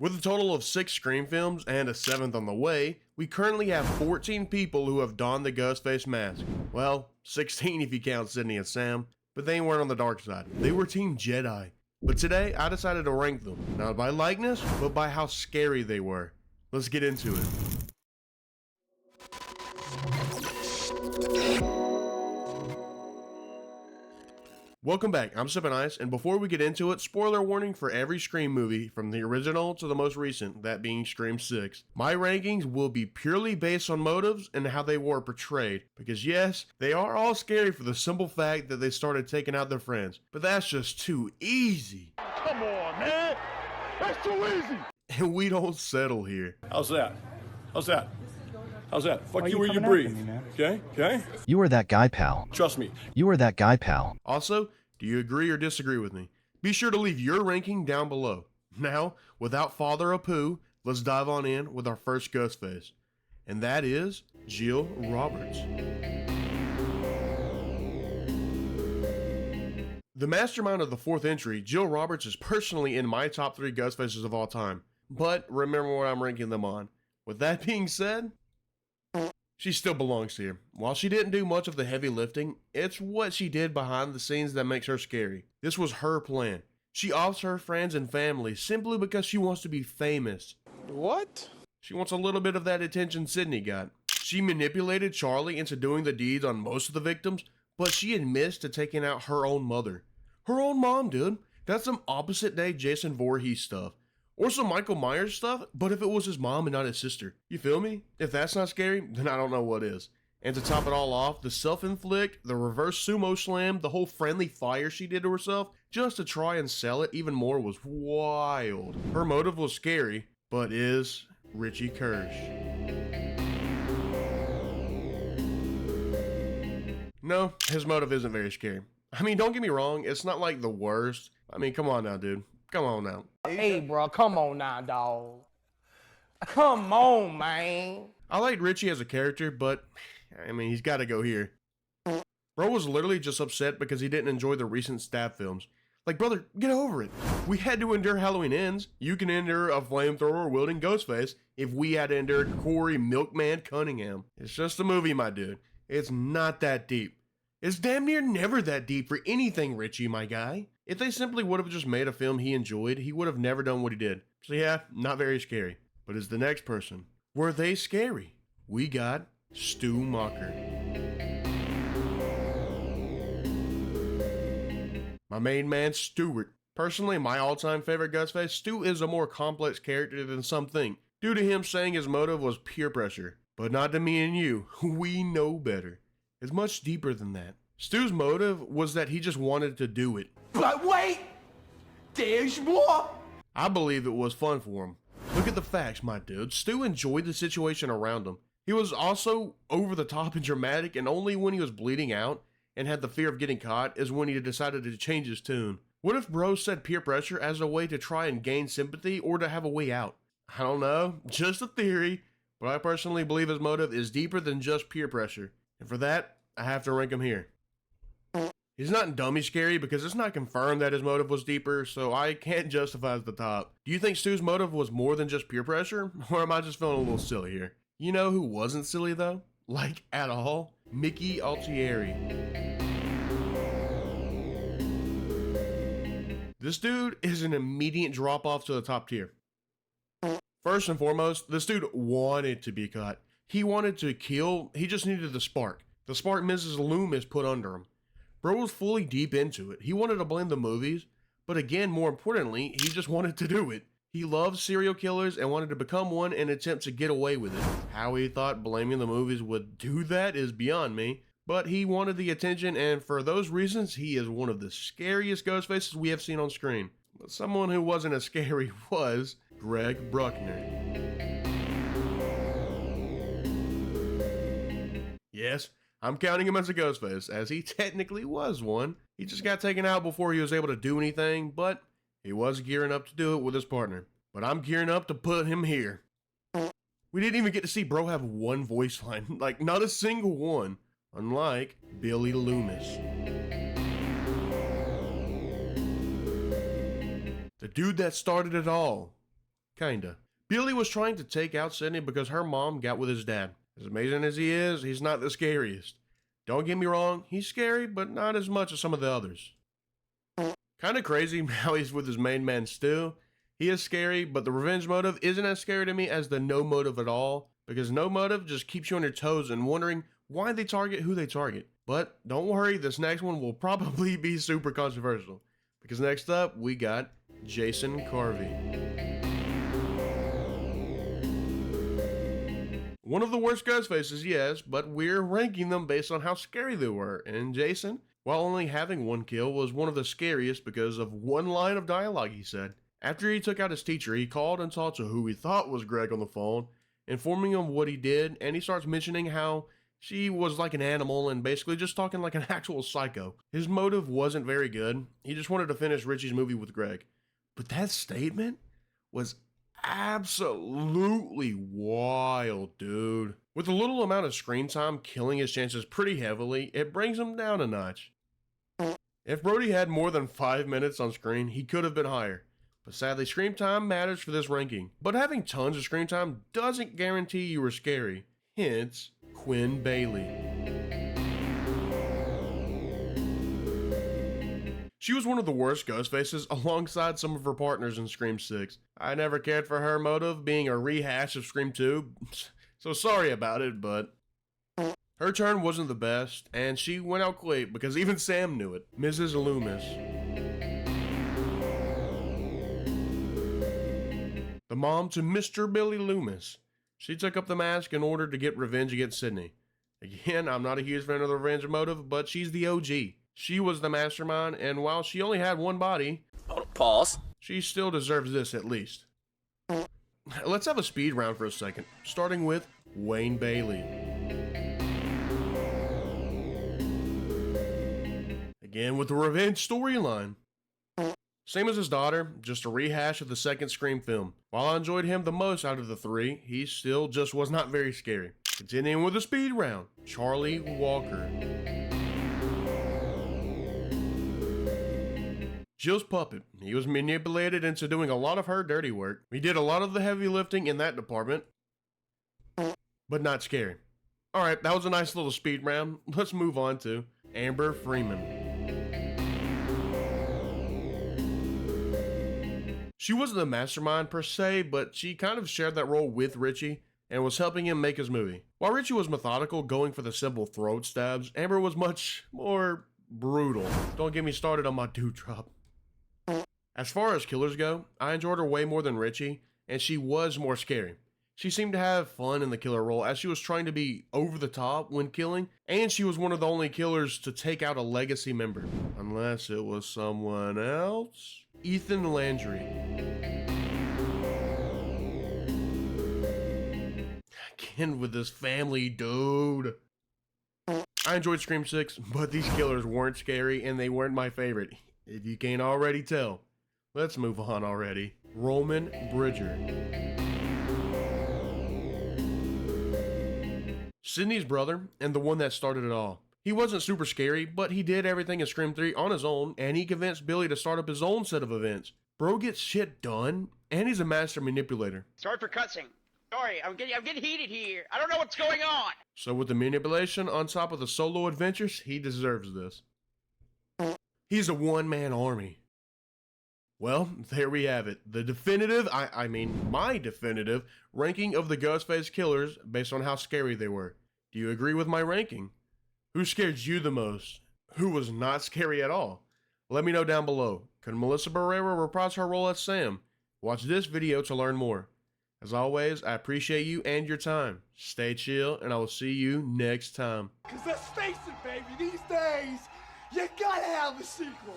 With a total of 6 Scream films and a 7th on the way, we currently have 14 people who have donned the Ghostface mask. Well, 16 if you count Sydney and Sam, but they weren't on the dark side. They were Team Jedi. But today, I decided to rank them, not by likeness, but by how scary they were. Let's get into it. Welcome back, I'm Sippin and before we get into it, spoiler warning for every Scream movie, from the original to the most recent, that being Scream 6. My rankings will be purely based on motives and how they were portrayed, because yes, they are all scary for the simple fact that they started taking out their friends, but that's just too easy. Come on, man! That's too easy! And we don't settle here. How's that? How's that? How's that? Fuck you where you coming after breathe. me, man? Okay? Okay? You are that guy, pal. Trust me. You are that guy, pal. Also, do you agree or disagree with me? Be sure to leave your ranking down below. Now, without further ado, let's dive on in with our first Ghostface. And that is Jill Roberts. The mastermind of the 4th entry, Jill Roberts is personally in my top 3 Ghostfaces of all time. But remember what I'm ranking them on. With that being said, she still belongs here. While she didn't do much of the heavy lifting, it's what she did behind the scenes that makes her scary. This was her plan. She offs her friends and family simply because she wants to be famous. What? She wants a little bit of that attention Sydney got. She manipulated Charlie into doing the deeds on most of the victims, but she admits to taking out her own mother. Her own mom, dude. That's some opposite day Jason Voorhees stuff. Or some Michael Myers stuff, but if it was his mom and not his sister. You feel me? If that's not scary, then I don't know what is. And to top it all off, the self-inflict, the reverse sumo slam, the whole friendly fire she did to herself, just to try and sell it even more was wild. Her motive was scary, but is Richie Kirsch. No, his motive isn't very scary. I mean, don't get me wrong, it's not like the worst. I mean, come on now, dude. Come on now. Hey, bro, come on now, dog. Come on, man. I liked Richie as a character, but, I mean, he's got to go here. Bro was literally just upset because he didn't enjoy the recent stab films. Like, brother, get over it. We had to endure Halloween Ends. You can endure a flamethrower-wielding Ghostface if we had to endure Corey Milkman Cunningham. It's just a movie, my dude. It's not that deep. It's damn near never that deep for anything, Richie, my guy. If they simply would have just made a film he enjoyed, he would have never done what he did. So yeah, not very scary. But as the next person, were they scary? We got Stu Macher. My main man, Stuart. Personally, my all-time favorite Ghostface, Stu is a more complex character than some think, due to him saying his motive was peer pressure. But not to me and you, we know better. It's much deeper than that. Stu's motive was that he just wanted to do it. But wait, there's more. I believe it was fun for him. Look at the facts, my dude. Stu enjoyed the situation around him. He was also over the top and dramatic, and only when he was bleeding out and had the fear of getting caught is when he decided to change his tune. What if bro said peer pressure as a way to try and gain sympathy or to have a way out? I don't know, just a theory, but I personally believe his motive is deeper than just peer pressure. And for that, I have to rank him here. He's not dummy scary because it's not confirmed that his motive was deeper, so I can't justify at the top. Do you think Stu's motive was more than just peer pressure? Or am I just feeling a little silly here? You know who wasn't silly though? Like at all? Mickey Altieri. This dude is an immediate drop off to the top tier. First and foremost, this dude wanted to be caught. He wanted to kill, he just needed the spark. The spark Mrs. Loomis put under him. Bro was fully deep into it. He wanted to blame the movies, but again, more importantly, he just wanted to do it. He loved serial killers and wanted to become one and attempt to get away with it. How he thought blaming the movies would do that is beyond me, but he wanted the attention, and for those reasons, he is one of the scariest Ghostfaces we have seen on screen. But someone who wasn't as scary was Greg Bruckner. Yes, I'm counting him as a Ghostface, as he technically was one. He just got taken out before he was able to do anything, but he was gearing up to do it with his partner. But I'm gearing up to put him here. We didn't even get to see bro have one voice line, like not a single one, unlike Billy Loomis. The dude that started it all, Kinda. Billy was trying to take out Sydney because her mom got with his dad. As amazing as he is, he's not the scariest. Don't get me wrong, he's scary, but not as much as some of the others. Kinda crazy how he's with his main man Stu. He is scary, but the revenge motive isn't as scary to me as the no motive at all, because no motive just keeps you on your toes and wondering why they target who they target. But don't worry, this next one will probably be super controversial, because next up we got Jason Carvey. One of the worst Ghostfaces, yes, but we're ranking them based on how scary they were, and Jason, while only having one kill, was one of the scariest because of one line of dialogue he said. After he took out his teacher, he called and talked to who he thought was Greg on the phone, informing him what he did, and he starts mentioning how she was like an animal and basically just talking like an actual psycho. His motive wasn't very good. He just wanted to finish Richie's movie with Greg. But that statement was absolutely wild, dude. With a little amount of screen time killing his chances pretty heavily, it brings him down a notch. If Brody had more than 5 minutes on screen, he could have been higher. But sadly, screen time matters for this ranking. But having tons of screen time doesn't guarantee you were scary. Hence, Quinn Bailey. She was one of the worst Ghostfaces alongside some of her partners in Scream 6. I never cared for her motive being a rehash of Scream 2, so sorry about it, but her turn wasn't the best, and she went out quick because even Sam knew it. Mrs. Loomis. The mom to Mr. Billy Loomis. She took up the mask in order to get revenge against Sydney. Again, I'm not a huge fan of the revenge motive, but she's the OG. She was the mastermind, and while she only had one body, Pause. she still deserves this at least. Let's have a speed round for a second, starting with Wayne Bailey. Again with the revenge storyline. Same as his daughter, just a rehash of the second Scream film. While I enjoyed him the most out of the three, he still just was not very scary. Continuing with the speed round, Charlie Walker. Jill's puppet. He was manipulated into doing a lot of her dirty work. He did a lot of the heavy lifting in that department, but not scary. Alright, that was a nice little speed round. Let's move on to Amber Freeman. She wasn't the mastermind per se, but she kind of shared that role with Richie and was helping him make his movie. While Richie was methodical, going for the simple throat stabs, Amber was much more brutal. Don't get me started on my dewdrop. As far as killers go, I enjoyed her way more than Richie, and she was more scary. She seemed to have fun in the killer role as she was trying to be over the top when killing, and she was one of the only killers to take out a legacy member. Unless it was someone else? Ethan Landry. Again with this family, dude. I enjoyed Scream 6, but these killers weren't scary and they weren't my favorite. If you can't already tell. Let's move on already. Roman Bridger. Sydney's brother, and the one that started it all. He wasn't super scary, but he did everything in Scream 3 on his own, and he convinced Billy to start up his own set of events. Bro gets shit done, and he's a master manipulator. Sorry for cussing. Sorry, I'm getting heated here. I don't know what's going on. So with the manipulation on top of the solo adventures, he deserves this. He's a one-man army. Well, there we have it. The definitive, my definitive ranking of the Ghostface killers based on how scary they were. Do you agree with my ranking? Who scared you the most? Who was not scary at all? Let me know down below. Could Melissa Barrera reprise her role as Sam? Watch this video to learn more. As always, I appreciate you and your time. Stay chill, and I will see you next time. Cause let's face it, baby, these days, you gotta have a sequel.